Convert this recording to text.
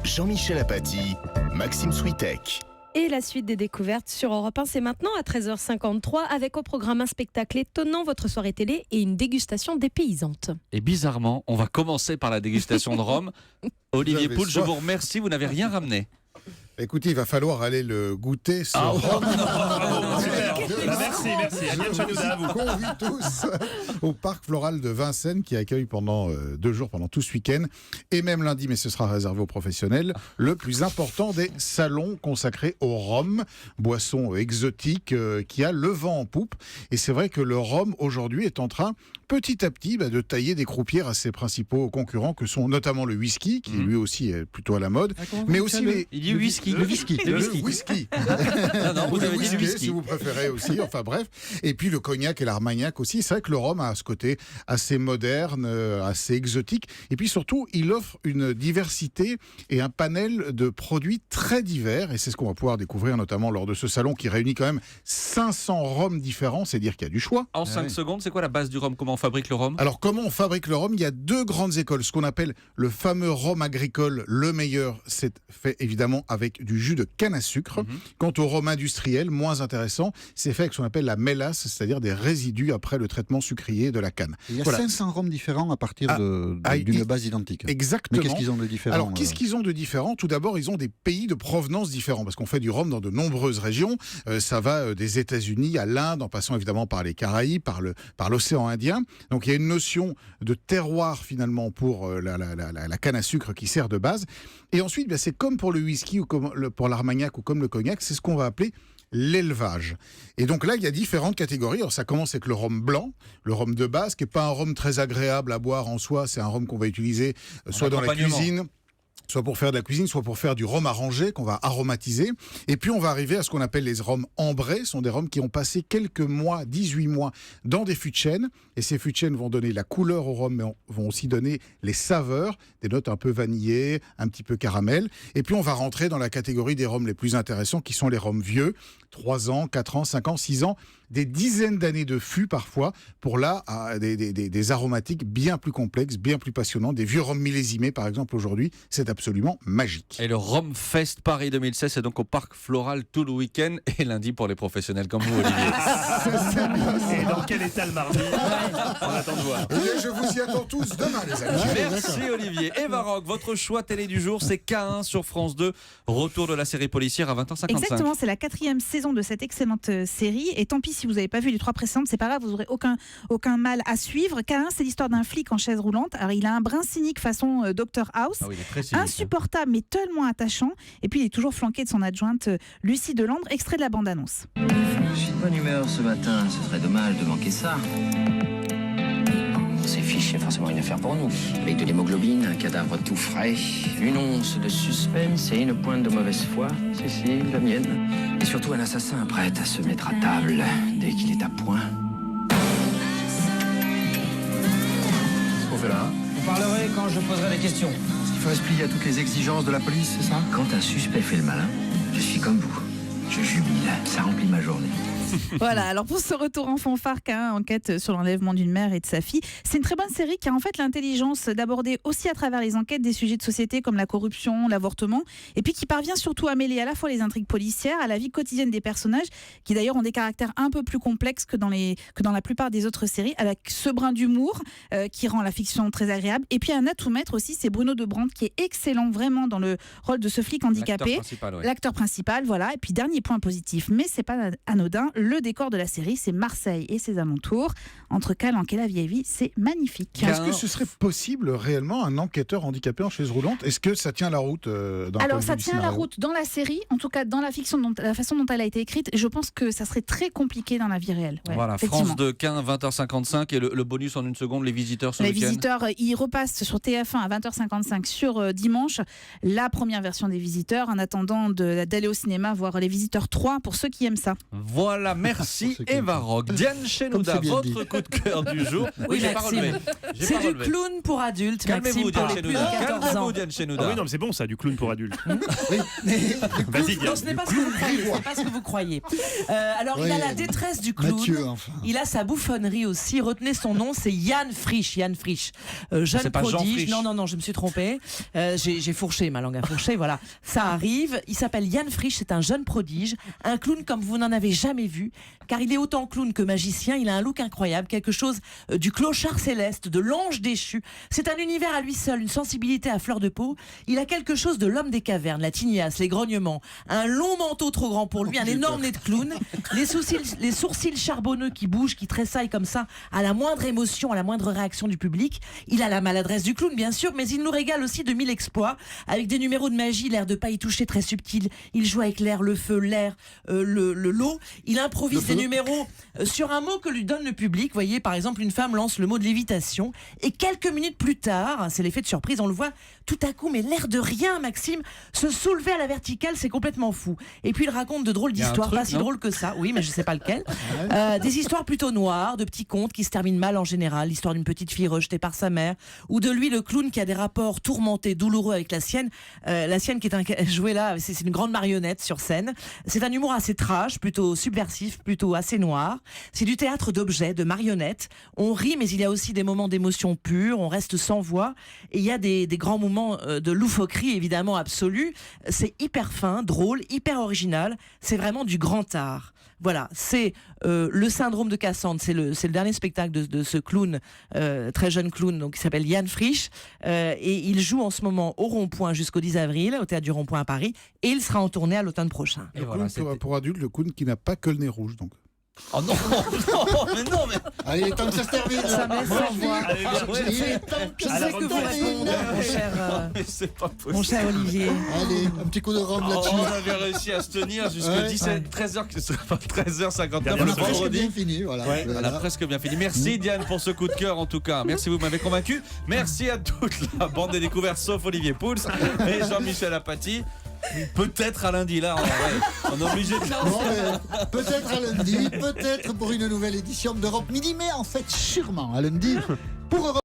Jean-Michel Apathy, Maxime Switek. Et la suite des découvertes sur Europe 1, c'est maintenant à 13h53 avec au programme un spectacle étonnant, votre soirée télé et une dégustation dépaysante. Et bizarrement, on va commencer par la dégustation de rhum. Olivier Pouls, je vous remercie, vous n'avez rien ramené. Écoutez, il va falloir aller le goûter. Merci. Agnès Chanuda, vous convie tous au parc floral de Vincennes qui accueille pendant 2 jours, pendant tout ce week-end, et même lundi, mais ce sera réservé aux professionnels, le plus important des salons consacrés au rhum, boisson exotique qui a le vent en poupe. Et c'est vrai que le rhum aujourd'hui est en train petit à petit de tailler des croupières à ses principaux concurrents que sont notamment le whisky, qui lui aussi est plutôt à la mode, mais aussi Il dit whisky. Le whisky. Non, vous avez dit le whisky. Si vous préférez aussi, enfin bref. Et puis le cognac et l'armagnac aussi. C'est vrai que le rhum a ce côté assez moderne, assez exotique. Et puis surtout, il offre une diversité et un panel de produits très divers. Et c'est ce qu'on va pouvoir découvrir notamment lors de ce salon qui réunit quand même 500 rhums différents. C'est dire qu'il y a du choix. En 5 secondes, c'est quoi la base du rhum? Comment on fabrique le rhum? Alors comment on fabrique le rhum? Il y a 2 grandes écoles. Ce qu'on appelle le fameux rhum agricole, le meilleur, c'est fait évidemment avec du jus de canne à sucre. Quant au rhum industriel, moins intéressant, c'est fait avec ce qu'on appelle la mélasse, c'est-à-dire des résidus après le traitement sucrier de la canne. Il y a 500 rhums différents à partir d'une base identique. Exactement. Mais qu'est-ce qu'ils ont de différent? Alors, qu'est-ce qu'ils ont de différent? Tout d'abord, ils ont des pays de provenance différents, parce qu'on fait du rhum dans de nombreuses régions. Ça va des États-Unis à l'Inde, en passant évidemment par les Caraïbes, par l'océan Indien. Donc, il y a une notion de terroir, finalement, pour la canne à sucre qui sert de base. Et ensuite, c'est comme pour le whisky ou comme pour l'armagnac ou comme le cognac, c'est ce qu'on va appeler l'élevage. Et donc là, il y a différentes catégories. Alors ça commence avec le rhum blanc, le rhum de base, qui n'est pas un rhum très agréable à boire en soi. C'est un rhum qu'on va utiliser soit dans la cuisine, soit pour faire de la cuisine, soit pour faire du rhum arrangé qu'on va aromatiser. Et puis on va arriver à ce qu'on appelle les rhums ambrés. Ce sont des rhums qui ont passé quelques mois, 18 mois, dans des fûts de chêne. Et ces fûts de chêne vont donner la couleur au rhum, mais vont aussi donner les saveurs, des notes un peu vanillées, un petit peu caramel. Et puis on va rentrer dans la catégorie des rhums les plus intéressants, qui sont les rhums vieux, 3 ans, 4 ans, 5 ans, 6 ans, des dizaines d'années de fût parfois, pour là, des aromatiques bien plus complexes, bien plus passionnants. Des vieux rhums millésimés, par exemple, aujourd'hui, c'est absolument magique. Et le Rhum Fest Paris 2016, c'est donc au Parc Floral tout le week-end et lundi pour les professionnels comme vous, Olivier. Et dans quel état le mardi? On attend de voir. Et je vous y attends tous demain, les amis. Merci Olivier. Eva Rock, votre choix télé du jour, c'est K1 sur France 2. Retour de la série policière à 20h55. Exactement, c'est la 4e saison de cette excellente série. Et tant pis si vous n'avez pas vu les 3 précédentes, c'est pas grave, vous n'aurez aucun mal à suivre. K1, c'est l'histoire d'un flic en chaise roulante. Alors il a un brin cynique façon Dr House. Ah oui, il est très cynique, insupportable mais tellement attachant. Et puis il est toujours flanqué de son adjointe Lucie Delandre, extrait de la bande-annonce. Je suis de bonne humeur ce matin, ce serait dommage de manquer ça. Dans ces fiches, il y a forcément une affaire pour nous. Avec de l'hémoglobine, un cadavre tout frais, une once de suspense et une pointe de mauvaise foi. Si, la mienne. Et surtout un assassin prêt à se mettre à table dès qu'il est à point. Qu'est-ce qu'on fait là? Vous parlerez quand je poserai des questions. Il faut se plier à toutes les exigences de la police, c'est ça? Quand un suspect fait le malin, je suis comme vous. Je jubile, ça remplit ma journée. Voilà, alors pour ce retour en fanfare, K1 enquête sur l'enlèvement d'une mère et de sa fille. C'est une très bonne série qui a en fait l'intelligence d'aborder aussi à travers les enquêtes des sujets de société comme la corruption, l'avortement, et puis qui parvient surtout à mêler à la fois les intrigues policières à la vie quotidienne des personnages, qui d'ailleurs ont des caractères un peu plus complexes que dans la plupart des autres séries, avec ce brin d'humour qui rend la fiction très agréable. Et puis un atout maître aussi, c'est Bruno De Brandt qui est excellent vraiment dans le rôle de ce flic handicapé. L'acteur principal, voilà. Et puis dernier point positif, mais c'est pas anodin, le décor de la série, c'est Marseille et ses alentours. Entre Calanque et la vieille vie, c'est magnifique. Est-ce que ce serait possible réellement un enquêteur handicapé en chaise roulante? Est-ce que ça tient la route Alors ça tient la route dans la série, en tout cas dans la fiction, la façon dont elle a été écrite. Je pense que ça serait très compliqué dans la vie réelle. Ouais, voilà, France 2, 15, 20h55 et le bonus en une seconde, les visiteurs ce week-end. Les visiteurs, ils repassent sur TF1 à 20h55 sur dimanche, la première version des visiteurs, en attendant d'aller au cinéma voir les visiteurs. 18h03 pour ceux qui aiment ça. Voilà, merci Pour ceux qui Eva aiment. Rock. Diane Chenouda, c'est bien dit. votre coup de cœur du jour. Oui, j'ai pas Maxime. relevé. J'ai C'est pas du relevé. clown pour adultes, Calmez-vous, Maxime, pour Diane les plus de Chenouda. 14 ans. Calmez-vous, Diane Ah Chenouda. oui, non, mais c'est bon ça, du clown pour adultes. Oui. Vas-y, Non, Diane. ce n'est pas ce que vous croyez. Ce n'est pas ce que vous croyez. Alors, il a Oui. la détresse du clown. Mathieu, enfin. Il a sa bouffonnerie aussi. Retenez son nom, c'est Yann Frisch. Yann Frisch. Jeune c'est pas Jean prodige. Frisch. Non, je me suis trompée. J'ai fourché, ma langue a fourché. Voilà, ça arrive. Il s'appelle Yann Frisch. C'est un jeune prodige. Un clown comme vous n'en avez jamais vu. Car il est autant clown que magicien. Il a un look incroyable. Quelque chose du clochard céleste, de l'ange déchu. C'est un univers à lui seul. Une sensibilité à fleur de peau. Il a quelque chose de l'homme des cavernes. La tignasse, les grognements. Un long manteau trop grand pour lui. Un énorme nez de clown. Les sourcils charbonneux qui bougent, qui tressaillent comme ça à la moindre émotion, à la moindre réaction du public. Il a la maladresse du clown, bien sûr, mais il nous régale aussi de 1000 exploits avec des numéros de magie, l'air de pas y toucher, très subtil. Il joue avec l'air, le feu, l'air, l'eau. Il improvise des numéros sur un mot que lui donne le public. Vous voyez, par exemple, une femme lance le mot de lévitation et quelques minutes plus tard, c'est l'effet de surprise, on le voit tout à coup, mais l'air de rien, Maxime, se soulever à la verticale, c'est complètement fou. Et puis il raconte de drôles Il y a un d'histoires, truc, pas si non drôles que ça, oui, mais je sais pas lequel. Des histoires plutôt noires, de petits contes qui se terminent mal en général, l'histoire d'une petite fille rejetée par sa mère, ou de lui, le clown, qui a des rapports tourmentés, douloureux avec la sienne qui est jouée là, c'est une grande marionnette sur scène. C'est un humour assez trash, plutôt subversif, plutôt assez noir. C'est du théâtre d'objets, de marionnettes. On rit, mais il y a aussi des moments d'émotion pure, on reste sans voix, et il y a des grands moments de loufoquerie, évidemment, absolue. C'est hyper fin, drôle, hyper original. C'est vraiment du grand art. Voilà, c'est le syndrome de Cassandre. C'est le dernier spectacle de ce clown, très jeune clown, donc, qui s'appelle Yann Frisch. Et il joue en ce moment au Rond-Point jusqu'au 10 avril, au Théâtre du Rond-Point à Paris. Et il sera en tournée à l'automne prochain. Et Le voilà, clown pour adultes, le clown qui n'a pas que le nez rouge. Donc. Oh non, non, mais Allez, il est temps que ça se termine. Ça me laisse sans voix. Allez, bien. Il est temps que Je ça sais se que vous termine. répondez, mais c'est pas possible. mon cher Olivier. Allez, un petit coup de rhum Oh, là-dessus. on avait réussi à se tenir jusqu'à Ouais. 13h59 Dernière le chose. Presque vendredi. bien fini, voilà. Ouais. On a presque bien fini. Merci Diane pour ce coup de cœur en tout cas. Merci, vous m'avez convaincu. Merci à toute la bande des découvertes sauf Olivier Pouls et Jean-Michel Apathy. Peut-être à lundi là, on est obligé de... Bon, mais peut-être à lundi, peut-être pour une nouvelle édition d'Europe Midi, mais en fait sûrement à lundi pour Europe.